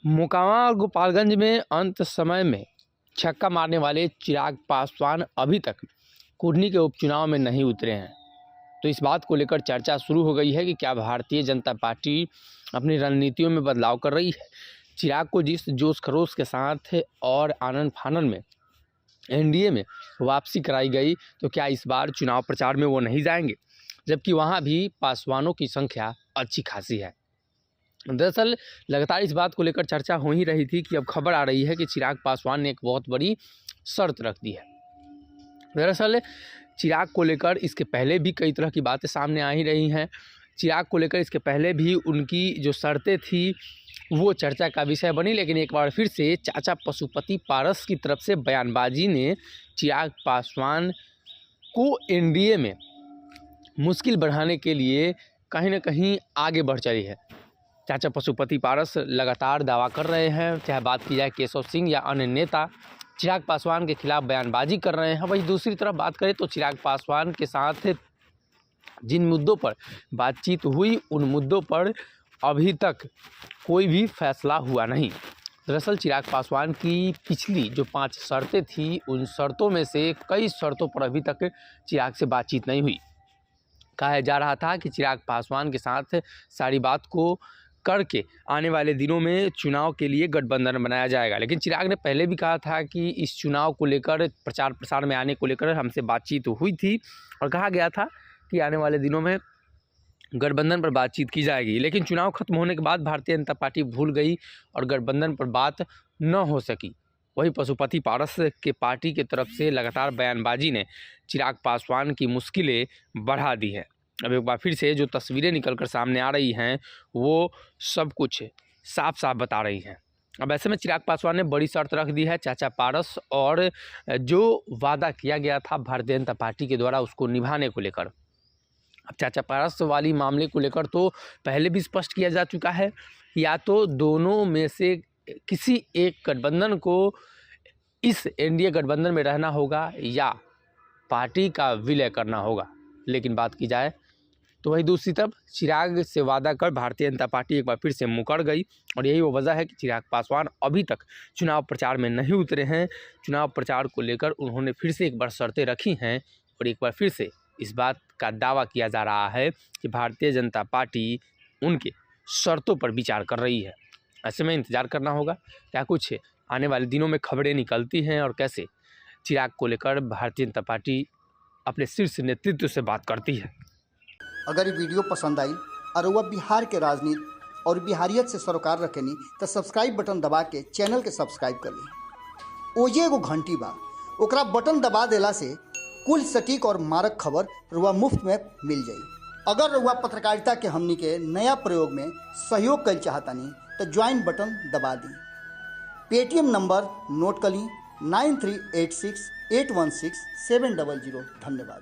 मोकामा और गोपालगंज में अंत समय में छक्का मारने वाले चिराग पासवान अभी तक कुर्नी के उपचुनाव में नहीं उतरे हैं। तो इस बात को लेकर चर्चा शुरू हो गई है कि क्या भारतीय जनता पार्टी अपनी रणनीतियों में बदलाव कर रही है। चिराग को जिस जोश खरोश के साथ और आनन फानन में एनडीए में वापसी कराई गई, तो क्या इस बार चुनाव प्रचार में वो नहीं जाएंगे, जबकि वहाँ भी पासवानों की संख्या अच्छी खासी है। दरअसल लगातार इस बात को लेकर चर्चा हो ही रही थी कि अब खबर आ रही है कि चिराग पासवान ने एक बहुत बड़ी शर्त रख दी है। दरअसल चिराग को लेकर इसके पहले भी कई तरह की बातें सामने आ ही रही हैं। चिराग को लेकर इसके पहले भी उनकी जो शर्तें थी वो चर्चा का विषय बनी, लेकिन एक बार फिर से चाचा पशुपति पारस की तरफ से बयानबाजी ने चिराग पासवान को एनडीए में मुश्किल बढ़ाने के लिए कहीं ना कहीं आगे बढ़ चली है। चाचा पशुपति पारस लगातार दावा कर रहे हैं, चाहे बात की जाए केशव सिंह या अन्य नेता चिराग पासवान के खिलाफ बयानबाजी कर रहे हैं। वहीं दूसरी तरफ बात करें तो चिराग पासवान के साथ जिन मुद्दों पर बातचीत हुई उन मुद्दों पर अभी तक कोई भी फैसला हुआ नहीं। दरअसल चिराग पासवान की पिछली जो 5 शर्तें थी उन शर्तों में से कई शर्तों पर अभी तक चिराग से बातचीत नहीं हुई। कहा जा रहा था कि चिराग पासवान के साथ सारी बात को करके आने वाले दिनों में चुनाव के लिए गठबंधन बनाया जाएगा, लेकिन चिराग ने पहले भी कहा था कि इस चुनाव को लेकर प्रचार प्रसार में आने को लेकर हमसे बातचीत हुई थी और कहा गया था कि आने वाले दिनों में गठबंधन पर बातचीत की जाएगी। लेकिन चुनाव खत्म होने के बाद भारतीय जनता पार्टी भूल गई और गठबंधन पर बात न हो सकी। वही पशुपति पारस के पार्टी की तरफ से लगातार बयानबाजी ने चिराग पासवान की मुश्किलें बढ़ा दी है। अब एक बार फिर से जो तस्वीरें निकलकर सामने आ रही हैं वो सब कुछ साफ साफ बता रही हैं। अब ऐसे में चिराग पासवान ने बड़ी शर्त रख दी है चाचा पारस, और जो वादा किया गया था भारतीय जनता पार्टी के द्वारा उसको निभाने को लेकर। अब चाचा पारस वाली मामले को लेकर तो पहले भी स्पष्ट किया जा चुका है, या तो दोनों में से किसी एक गठबंधन को इस एनडीए गठबंधन में रहना होगा या पार्टी का विलय करना होगा। लेकिन बात की जाए तो वही दूसरी तरफ चिराग से वादा कर भारतीय जनता पार्टी एक बार फिर से मुकर गई, और यही वो वजह है कि चिराग पासवान अभी तक चुनाव प्रचार में नहीं उतरे हैं। चुनाव प्रचार को लेकर उन्होंने फिर से एक बार शर्तें रखी हैं और एक बार फिर से इस बात का दावा किया जा रहा है कि भारतीय जनता पार्टी उनके शर्तों पर विचार कर रही है। ऐसे में इंतज़ार करना होगा क्या कुछ आने वाले दिनों में खबरें निकलती हैं और कैसे चिराग को लेकर भारतीय जनता पार्टी अपने शीर्ष नेतृत्व से बात करती है। अगर ये वीडियो पसंद आई और वह बिहार के राजनीति और बिहारियत से सरोकार रखेनी तो सब्सक्राइब बटन दबा के चैनल के सब्सक्राइब कर ली। ओजे एगो घंटी बा, ओकरा बटन दबा देला से कुल सटीक और मारक खबर रुआ मुफ्त में मिल जाई। अगर रुआ पत्रकारिता के हमनी के नया प्रयोग में सहयोग कर चाहतानी तो ज्वाइन बटन दबा दी। पेटीएम नंबर नोट कर ली 9386816700। धन्यवाद।